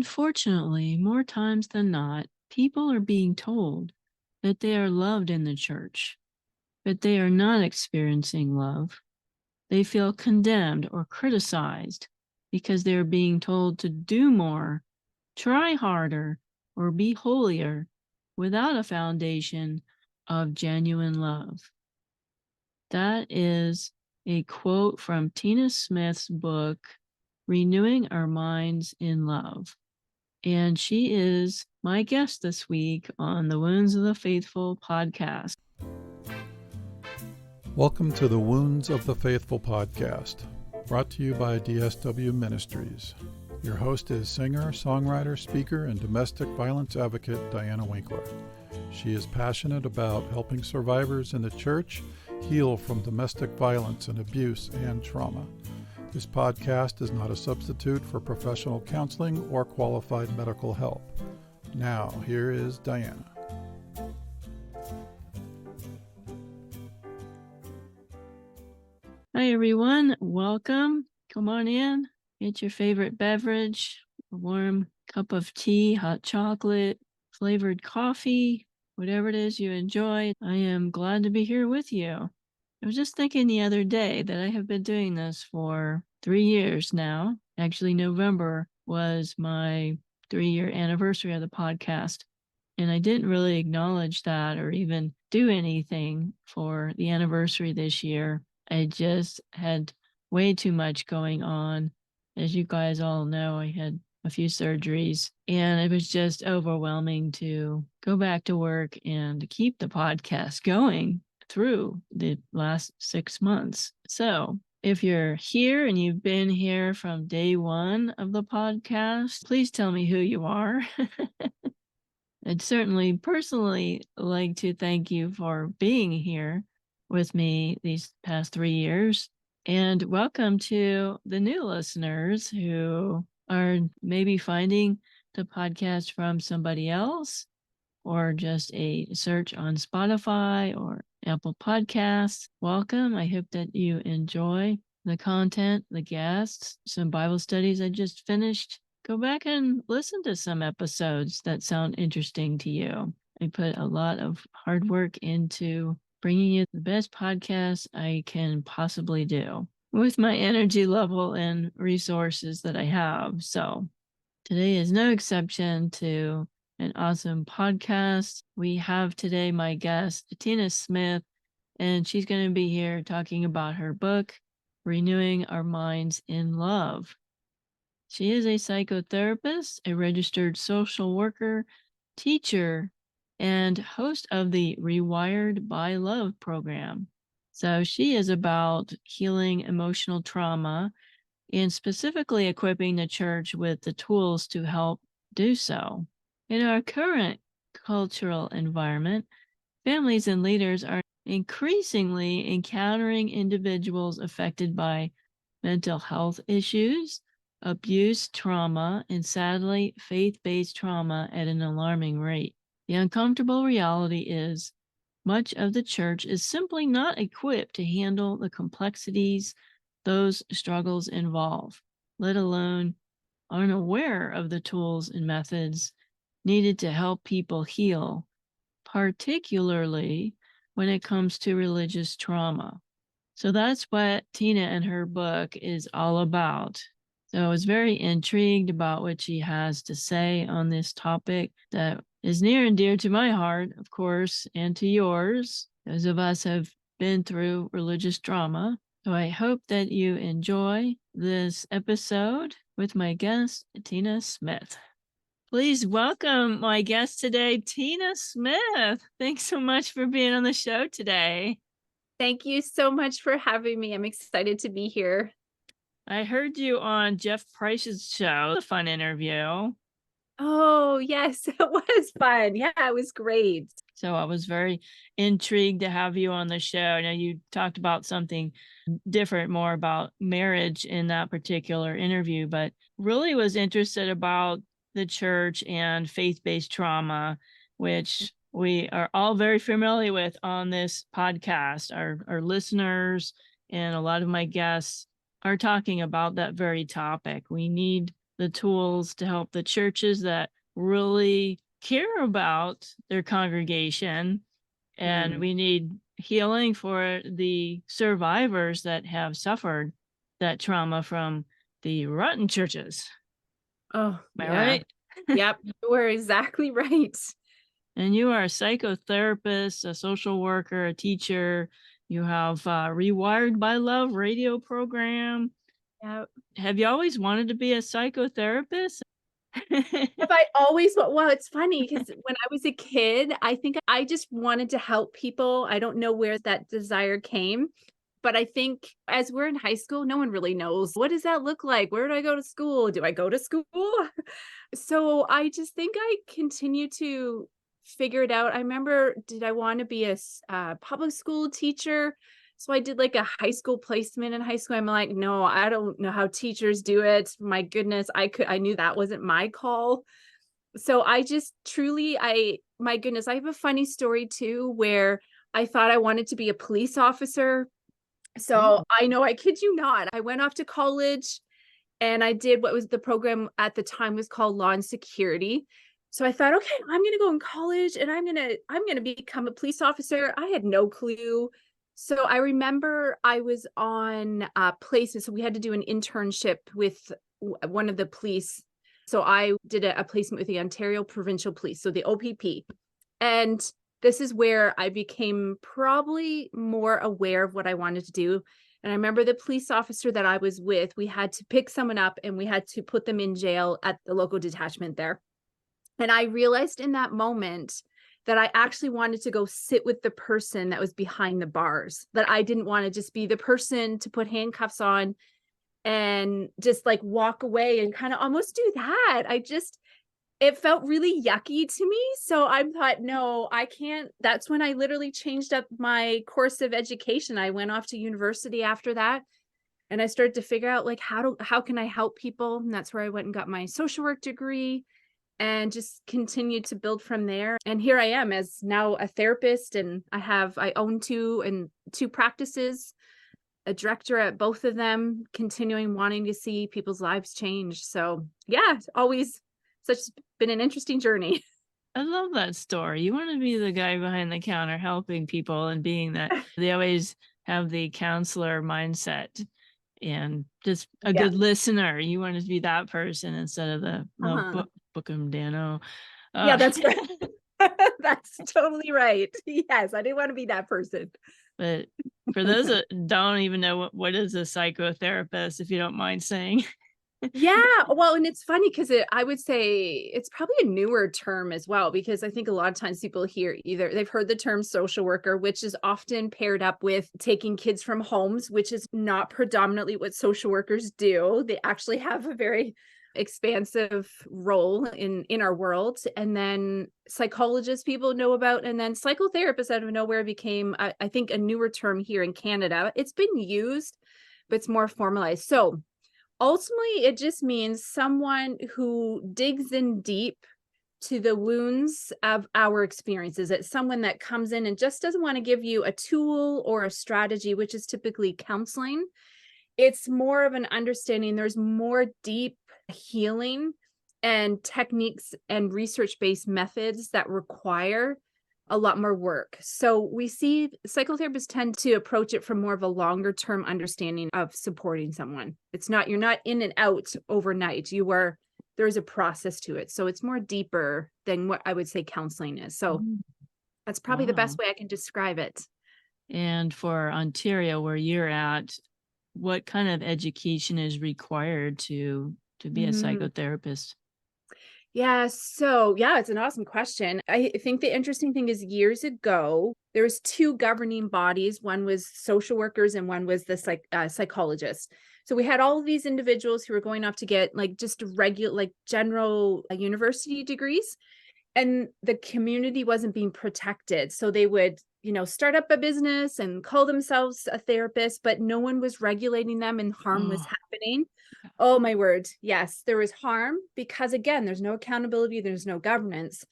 Unfortunately, more times than not, people are being told that they are loved in the church, but they are not experiencing love. They feel condemned or criticized because they are being told to do more, try harder, or be holier without a foundation of genuine love. That is a quote from Tina Smith's book, Renewing Our Minds in Love. And she is my guest this week on the Wounds of the Faithful podcast. Welcome to the Wounds of the Faithful podcast, brought to you by DSW Ministries. Your host is singer, songwriter, speaker, and domestic violence advocate Diana Winkler. She is passionate about helping survivors in the church heal from domestic violence and abuse and trauma. This podcast is not a substitute for professional counseling or qualified medical help. Now, here is Diana. Hi, everyone. Welcome. Come on in. Get your favorite beverage, a warm cup of tea, hot chocolate, flavored coffee, whatever it is you enjoy. I am glad to be here with you. I was just thinking the other day that I have been doing this for 3 years now. Actually, November was my 3-year anniversary of the podcast. And I didn't really acknowledge that or even do anything for the anniversary this year. I just had way too much going on. As you guys all know, I had a few surgeries, and it was just overwhelming to go back to work and keep the podcast going through the last 6 months. So if you're here and you've been here from day one of the podcast, please tell me who you are. I'd certainly personally like to thank you for being here with me these past 3 years. And welcome to the new listeners who are maybe finding the podcast from somebody else or just a search on Spotify or Apple Podcasts. Welcome. I hope that you enjoy the content, the guests, some Bible studies I just finished. Go back and listen to some episodes that sound interesting to you. I put a lot of hard work into bringing you the best podcast I can possibly do with my energy level and resources that I have. So today is no exception to an awesome podcast. We have today my guest, Tina Smith, and she's going to be here talking about her book, Renewing Our Minds in Love. She is a psychotherapist, a registered social worker, teacher, and host of the Rewired by Love program. So she is about healing emotional trauma and specifically equipping the church with the tools to help do so. In our current cultural environment, families and leaders are increasingly encountering individuals affected by mental health issues, abuse, trauma, and sadly, faith-based trauma at an alarming rate. The uncomfortable reality is much of the church is simply not equipped to handle the complexities those struggles involve, let alone aren't aware of the tools and methods needed to help people heal, particularly when it comes to religious trauma. So that's what Tina and her book is all about. So I was very intrigued about what she has to say on this topic that is near and dear to my heart, of course, and to yours. Those of us have been through religious trauma. So I hope that you enjoy this episode with my guest, Tina Smith. Please welcome my guest today, Tina Smith. Thanks so much for being on the show today. Thank you so much for having me. I'm excited to be here. I heard you on Jeff Price's show, a fun interview. Oh, yes, it was fun. Yeah, it was great. So I was very intrigued to have you on the show. I know you talked about something different, more about marriage in that particular interview, but really was interested about the church and faith-based trauma, which we are all very familiar with on this podcast. Our listeners and a lot of my guests are talking about that very topic. We need the tools to help the churches that really care about their congregation. And we need healing for the survivors that have suffered that trauma from the rotten churches. Oh, Am I yeah. right? Yep, you were exactly right. And you are a psychotherapist, a social worker, a teacher. You have Rewired by Love radio program. Yeah. Have you always wanted to be a psychotherapist? Have I always well, it's funny because when I was a kid, I think I just wanted to help people. I don't know where that desire came, but I think as we're in high school, no one really knows, what does that look like? Where do I go to school? Do I go to school? So I just think I continue to figure it out. I remember, did I want to be a public school teacher? So I did like a high school placement in high school. I'm like, no, I don't know how teachers do it. My goodness, I knew that wasn't my call. So I just truly, my goodness, I have a funny story too, where I thought I wanted to be a police officer. So I know, I kid you not, I went off to college and I did what was the program at the time was called Law and Security. So I thought, okay, I'm going to go in college and I'm going to become a police officer. I had no clue. So I remember I was on places. So we had to do an internship with one of the police. So I did a placement with the Ontario Provincial Police, so the OPP. And this is where I became probably more aware of what I wanted to do. And I remember the police officer that I was with, we had to pick someone up and we had to put them in jail at the local detachment there. And I realized in that moment that I actually wanted to go sit with the person that was behind the bars, that I didn't want to just be the person to put handcuffs on and just like walk away and kind of almost do that. It felt really yucky to me. So I thought, no, I can't. That's when I literally changed up my course of education. I went off to university after that. And I started to figure out like, how can I help people? And that's where I went and got my social work degree and just continued to build from there. And here I am as now a therapist, and I own two practices, a director at both of them, continuing wanting to see people's lives change. So yeah, always been an interesting journey. I love that story. You want to be the guy behind the counter helping people and being that they always have the counselor mindset and just a good listener. You want to be that person instead of the book 'em Dano. Yeah, that's right. That's totally right. Yes, I didn't want to be that person. But for those that don't even know what is a psychotherapist, if you don't mind saying. Yeah, well, and it's funny because I would say it's probably a newer term as well, because I think a lot of times people hear either they've heard the term social worker, which is often paired up with taking kids from homes, which is not predominantly what social workers do. They actually have a very expansive role in our world. And then psychologists people know about, and then psychotherapists out of nowhere became, I think, a newer term here in Canada. It's been used, but it's more formalized. So ultimately, it just means someone who digs in deep to the wounds of our experiences. It's someone that comes in and just doesn't want to give you a tool or a strategy, which is typically counseling. It's more of an understanding. There's more deep healing and techniques and research-based methods that require a lot more work. So we see psychotherapists tend to approach it from more of a longer term understanding of supporting someone. You're not in and out overnight. There is a process to it. So it's more deeper than what I would say counseling is. So that's probably the best way I can describe it. And for Ontario, where you're at, what kind of education is required to be a psychotherapist? Yeah. So yeah, it's an awesome question. I think the interesting thing is years ago, there was two governing bodies. One was social workers and one was the psychologists. So we had all of these individuals who were going off to get like just regular, like general university degrees, and the community wasn't being protected. So they would, start up a business and call themselves a therapist, but no one was regulating them and harm was happening. Oh my word. Yes, there was harm because again, there's no accountability, there's no governance.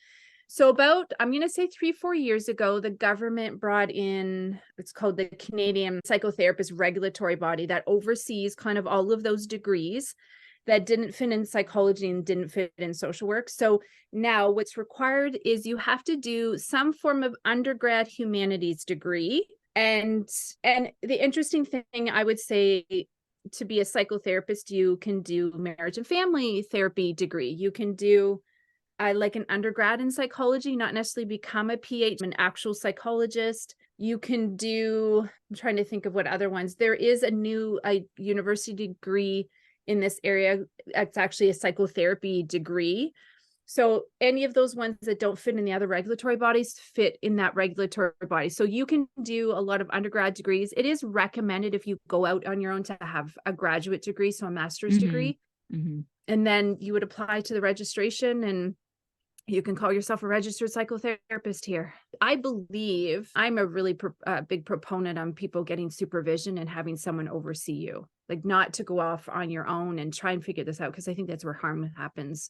So about, I'm going to say 3-4 years ago, the government brought in, it's called the Canadian Psychotherapist Regulatory Body that oversees kind of all of those degrees. that didn't fit in psychology and didn't fit in social work. So now what's required is you have to do some form of undergrad humanities degree. And the interesting thing, I would say, to be a psychotherapist, you can do marriage and family therapy degree. You can do like an undergrad in psychology, not necessarily become a PhD, an actual psychologist. You can do, I'm trying to think of what other ones. There is a new university degree in this area. It's actually a psychotherapy degree. So any of those ones that don't fit in the other regulatory bodies fit in that regulatory body. So you can do a lot of undergrad degrees. It is recommended if you go out on your own to have a graduate degree, so a master's degree. And then you would apply to the registration and you can call yourself a registered psychotherapist here. I believe I'm a really big proponent on people getting supervision and having someone oversee you, like not to go off on your own and try and figure this out, because I think that's where harm happens.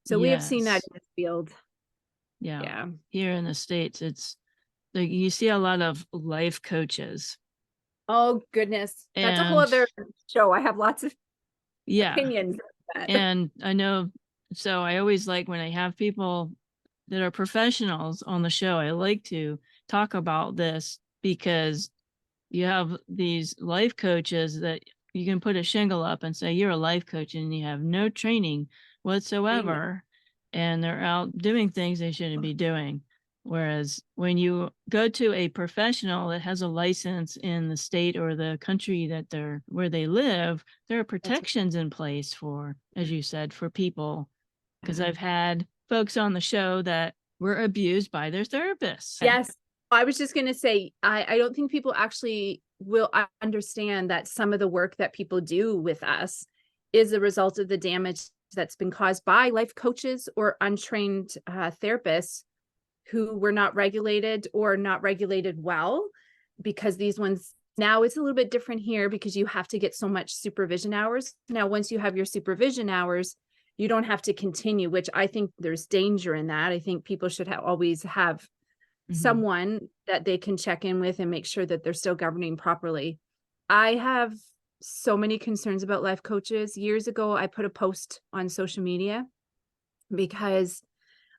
So we have seen that in this field. Yeah. Here in the States, it's like you see a lot of life coaches. Oh, goodness. That's a whole other show. I have lots of opinions. And I know, so I always like when I have people that are professionals on the show, I like to talk about this, because you have these life coaches that you can put a shingle up and say, you're a life coach, and you have no training whatsoever. And they're out doing things they shouldn't be doing. Whereas when you go to a professional that has a license in the state or the country that where they live, there are protections in place for, as you said, for people. Because I've had folks on the show that were abused by their therapists. Yes. I was just going to say, I don't think people actually will understand that some of the work that people do with us is a result of the damage that's been caused by life coaches or untrained therapists who were not regulated or not regulated well, because these ones, now it's a little bit different here because you have to get so much supervision hours. Now, once you have your supervision hours, you don't have to continue, which I think there's danger in that. I think people should always have someone that they can check in with and make sure that they're still governing properly. I have so many concerns about life coaches. Years ago, I put a post on social media because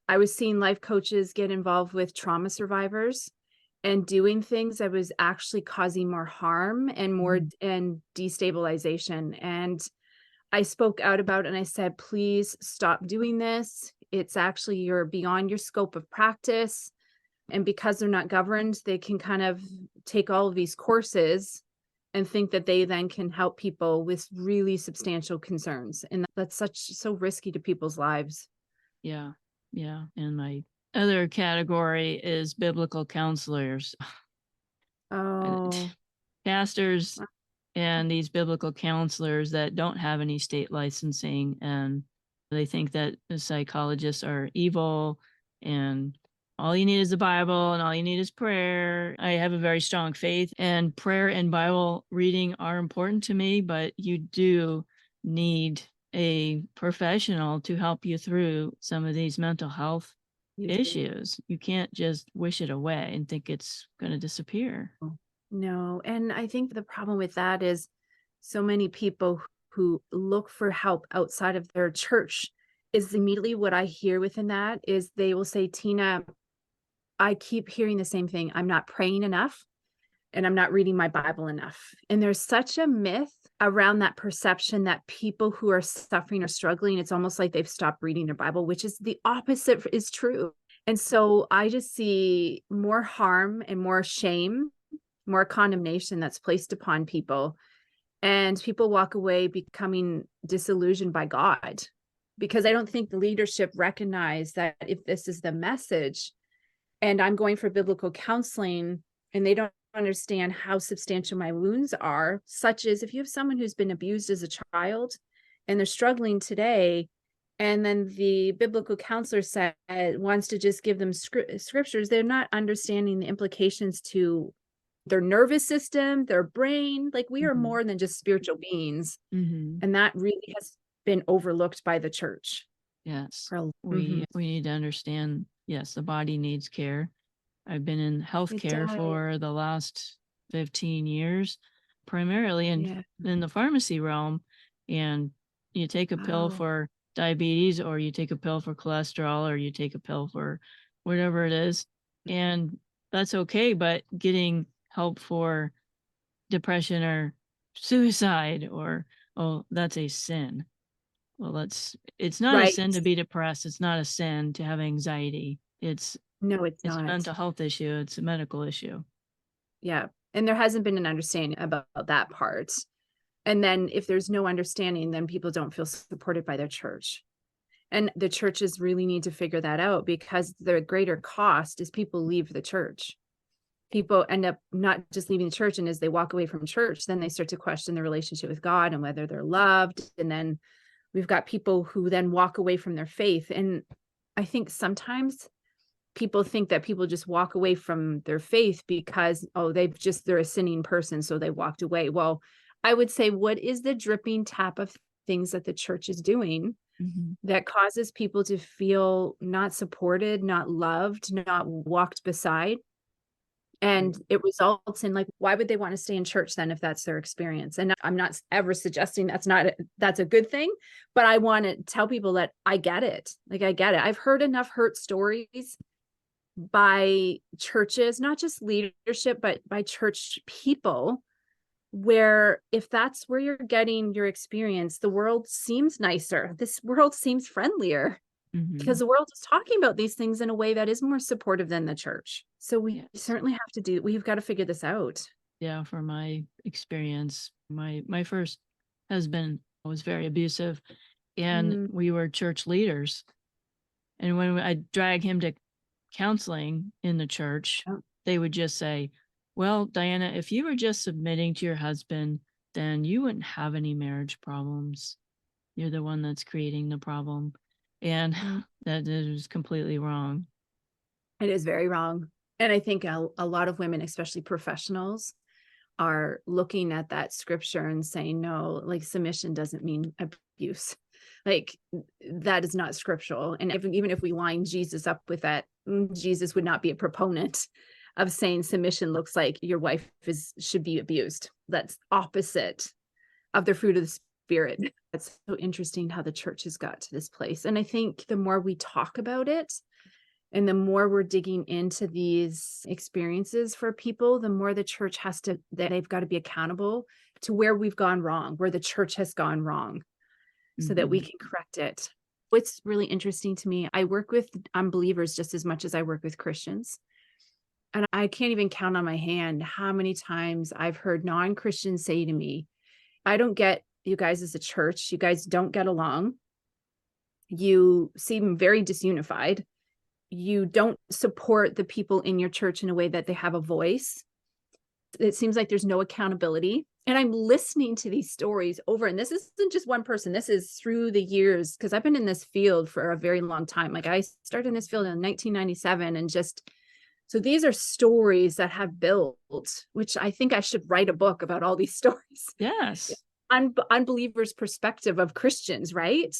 I was seeing life coaches get involved with trauma survivors and doing things that was actually causing more harm and more and destabilization. And I spoke out about it and I said, please stop doing this. It's actually, you're beyond your scope of practice. And because they're not governed, they can kind of take all of these courses and think that they then can help people with really substantial concerns. And that's so risky to people's lives. Yeah. And my other category is biblical counselors. Oh. Pastors and these biblical counselors that don't have any state licensing, and they think that the psychologists are evil and all you need is the Bible and all you need is prayer. I have a very strong faith, and prayer and Bible reading are important to me, but you do need a professional to help you through some of these mental health issues. You can't just wish it away and think it's going to disappear. No. And I think the problem with that is so many people who look for help outside of their church is immediately what I hear within that is they will say, Tina, I keep hearing the same thing. I'm not praying enough and I'm not reading my Bible enough. And there's such a myth around that perception that people who are suffering or struggling, it's almost like they've stopped reading their Bible, which is the opposite is true. And so I just see more harm and more shame, more condemnation that's placed upon people. And people walk away becoming disillusioned by God, because I don't think the leadership recognize that if this is the message and I'm going for biblical counseling and they don't understand how substantial my wounds are, such as if you have someone who's been abused as a child and they're struggling today, and then the biblical counselor wants to just give them scriptures, they're not understanding the implications to their nervous system, their brain. Like we are more than just spiritual beings. And that really has been overlooked by the church. Yes. We need to understand, yes, the body needs care. I've been in healthcare for the last 15 years, primarily in the pharmacy realm. And You take a pill Oh, for diabetes, or you take a pill for cholesterol, or you take a pill for whatever it is. And that's okay. But getting help for depression or suicide, or, oh, that's a sin. Well, it's not a right. sin to be depressed. It's not a sin to have anxiety. No, it's It's a not. mental health issue. It's a medical issue. Yeah. And there hasn't been an understanding about that part. And then if there's no understanding, then people don't feel supported by their church. And the churches really need to figure that out, because the greater cost is people leave the church. People end up not just leaving the church, and as they walk away from church, then they start to question their relationship with God and whether they're loved. And then we've got people who then walk away from their faith. And I think sometimes people think that people just walk away from their faith because, oh, they're a sinning person, so they walked away. Well, I would say, what is the dripping tap of things that the church is doing that causes people to feel not supported, not loved, not walked beside? And it results in, like, why would they want to stay in church then if that's their experience? And I'm not ever suggesting that's a good thing, but I want to tell people that I get it. Like, I get it. I've heard enough hurt stories by churches, not just leadership, but by church people, where if that's where you're getting your experience, the world seems nicer. This world seems friendlier, because the world is talking about these things in a way that is more supportive than the church. So we certainly have to we've got to figure this out. Yeah, from my experience, my first husband was very abusive, and we were church leaders. And when I drag him to counseling in the church, Oh. they would just say, well, Diana, if you were just submitting to your husband, then you wouldn't have any marriage problems. You're the one that's creating the problem. And that is completely wrong. It is very wrong. And I think a lot of women, especially professionals, are looking at that scripture and saying, no, like, submission doesn't mean abuse. Like, that is not scriptural. And even if we line Jesus up with that, Jesus would not be a proponent of saying submission looks like your wife should be abused. That's opposite of the fruit of the Spirit. It's so interesting how the church has got to this place. And I think the more we talk about it, and the more we're digging into these experiences for people, the more the church they've got to be accountable to where we've gone wrong, where the church has gone wrong, so that we can correct it. What's really interesting to me, I work with unbelievers just as much as I work with Christians. And I can't even count on my hand how many times I've heard non-Christians say to me, I don't get you guys as a church. You guys don't get along. You seem very disunified. You don't support the people in your church in a way that they have a voice. It seems like there's no accountability. And I'm listening to these stories over, and this isn't just one person. This is through the years, because I've been in this field for a very long time. Like, I started in this field in 1997, and so these are stories that have built, which I think I should write a book about all these stories. Yes. Unbelievers' perspective of Christians, right?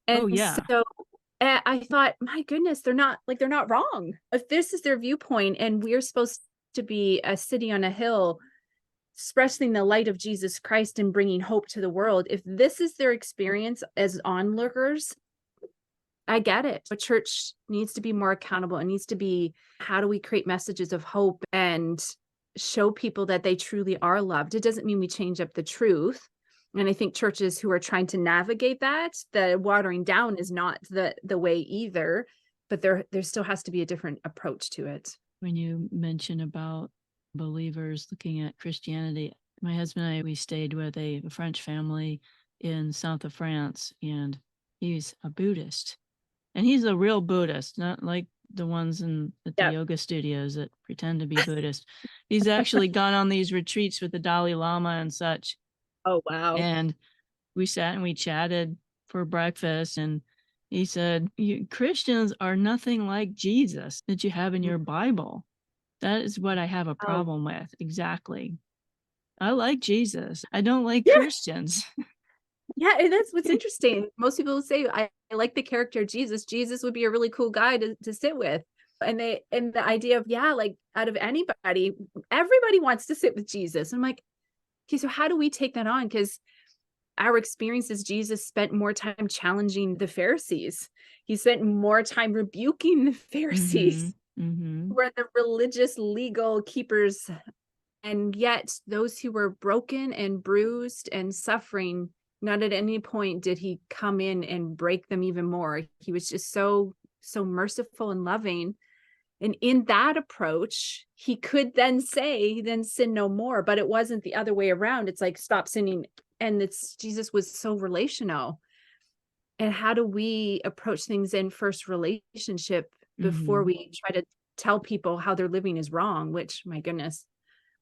And so I thought, my goodness, they're not wrong. If this is their viewpoint, and we're supposed to be a city on a hill expressing the light of Jesus Christ and bringing hope to the world, if this is their experience as onlookers, I get it. A church needs to be more accountable. It needs to be, how do we create messages of hope and show people that they truly are loved? It doesn't mean we change up the truth. And I think churches who are trying to navigate that, the watering down is not the way either, but there still has to be a different approach to it. When you mention about believers looking at Christianity, my husband and I, we stayed with a French family in south of France, and he's a Buddhist. And he's a real Buddhist, not like the ones at the yoga studios that pretend to be Buddhist. He's actually gone on these retreats with the Dalai Lama and such. Oh, wow. And we sat and we chatted for breakfast, and he said, Christians are nothing like Jesus that you have in your Bible. That is what I have a problem with. Exactly. I like Jesus. I don't like Christians. Yeah, and that's what's interesting. Most people say, I like the character of Jesus. Jesus would be a really cool guy to sit with. And the idea of, like, out of anybody, everybody wants to sit with Jesus. I'm like, okay, so how do we take that on? Because our experience is Jesus spent more time challenging the Pharisees. He spent more time rebuking the Pharisees, Mm-hmm. who were the religious legal keepers. And yet those who were broken and bruised and suffering, not at any point did he come in and break them even more. He was just so merciful and loving. And in that approach, he could then say, then sin no more, but it wasn't the other way around. It's like, stop sinning. And Jesus was so relational. And how do we approach things in first relationship before we try to tell people how they're living is wrong, which, my goodness,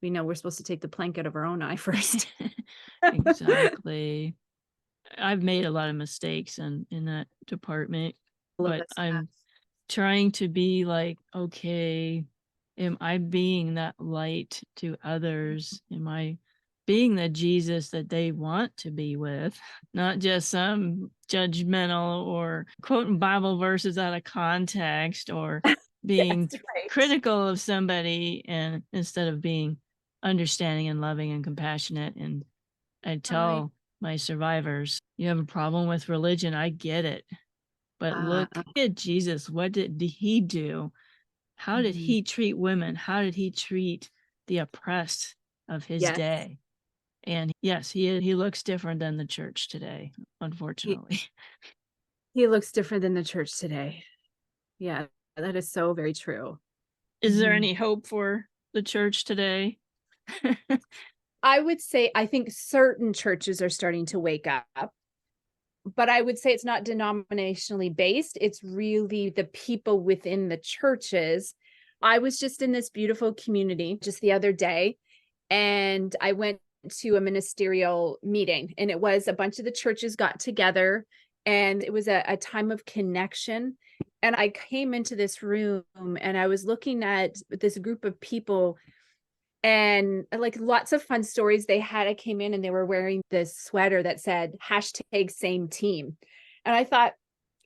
we know we're supposed to take the plank out of our own eye first. Exactly. I've made a lot of mistakes in that department, but I'm trying to be like, okay, am I being that light to others? Am I being the Jesus that they want to be with? Not just some judgmental or quoting Bible verses out of context or being critical of somebody, and instead of being understanding and loving and compassionate. And I tell my survivors, you have a problem with religion, I get it. But look at Jesus. What did he do? How did he treat women? How did he treat the oppressed of his day? And yes, he looks different than the church today, unfortunately. He looks different than the church today. Yeah, that is so very true. Is there any hope for the church today? I would say, I think certain churches are starting to wake up, but I would say it's not denominationally based. It's really the people within the churches. I was just in this beautiful community just the other day, and I went to a ministerial meeting, and it was a bunch of the churches got together, and it was a time of connection. And I came into this room and I was looking at this group of people, and like lots of fun stories they had. I came in and they were wearing this sweater that said #SameTeam. And I thought,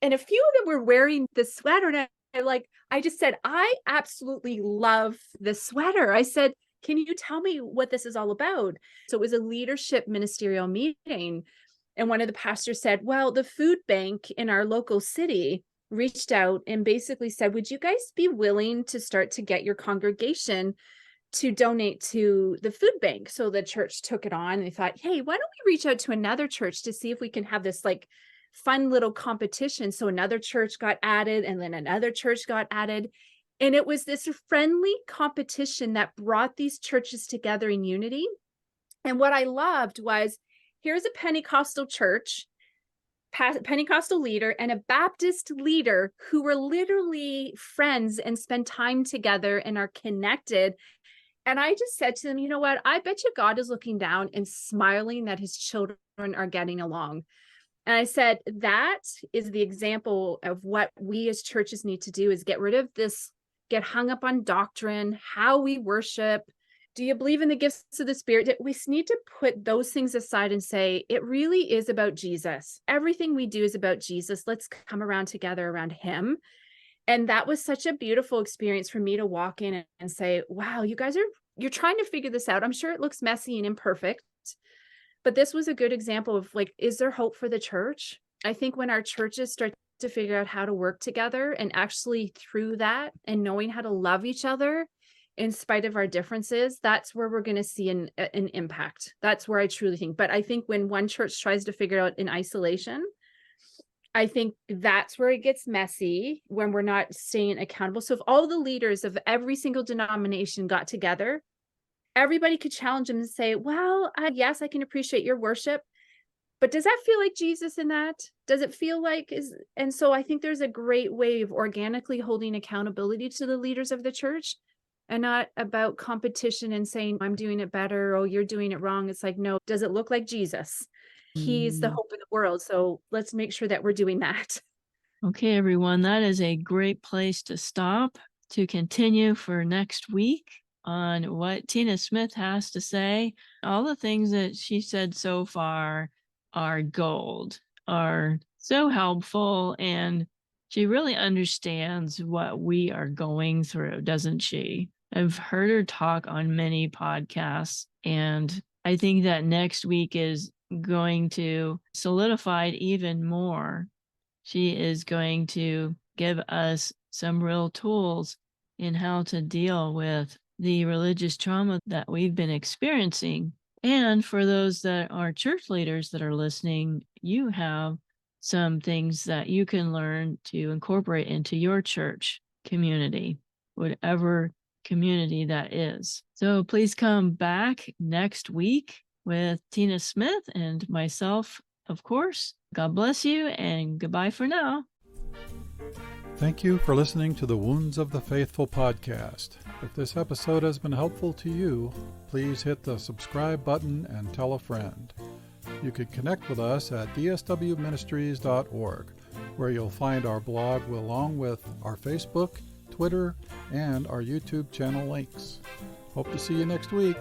and a few of them were wearing the sweater. And I just said, I absolutely love this sweater. I said, can you tell me what this is all about? So it was a leadership ministerial meeting. And one of the pastors said, well, the food bank in our local city reached out and basically said, would you guys be willing to start to get your congregation to donate to the food bank? So the church took it on, and they thought, hey, why don't we reach out to another church to see if we can have this like fun little competition? So another church got added, and then another church got added. And it was this friendly competition that brought these churches together in unity. And what I loved was, here's a Pentecostal church, Pentecostal leader, and a Baptist leader who were literally friends and spend time together and are connected. And I just said to them, you know what? I bet you God is looking down and smiling that his children are getting along. And I said, that is the example of what we as churches need to do, is get rid of this, get hung up on doctrine, how we worship. Do you believe in the gifts of the Spirit? We need to put those things aside and say, it really is about Jesus. Everything we do is about Jesus. Let's come around together around him. And that was such a beautiful experience for me to walk in and say, wow, you're trying to figure this out. I'm sure it looks messy and imperfect, but this was a good example of like, is there hope for the church? I think when our churches start to figure out how to work together, and actually through that and knowing how to love each other in spite of our differences, that's where we're going to see an impact. That's where I truly think. But I think when one church tries to figure it out in isolation, I think that's where it gets messy, when we're not staying accountable. So if all the leaders of every single denomination got together, everybody could challenge them and say, well, yes, I can appreciate your worship, but does that feel like Jesus in that? Does it feel like and so I think there's a great way of organically holding accountability to the leaders of the church, and not about competition and saying, I'm doing it better, oh, you're doing it wrong. It's like, no, does it look like Jesus? He's the hope of the world. So let's make sure that we're doing that. Okay, everyone, that is a great place to stop, to continue for next week on what Tina Smith has to say. All the things that she said so far are gold, are so helpful, and she really understands what we are going through, doesn't she? I've heard her talk on many podcasts, and I think that next week is going to solidify it even more. She is going to give us some real tools in how to deal with the religious trauma that we've been experiencing. And for those that are church leaders that are listening, you have some things that you can learn to incorporate into your church community, whatever community that is. So please come back next week with Tina Smith and myself, of course. God bless you and goodbye for now. Thank you for listening to the Wounds of the Faithful podcast. If this episode has been helpful to you, please hit the subscribe button and tell a friend. You can connect with us at dswministries.org, where you'll find our blog along with our Facebook, Twitter, and our YouTube channel links. Hope to see you next week.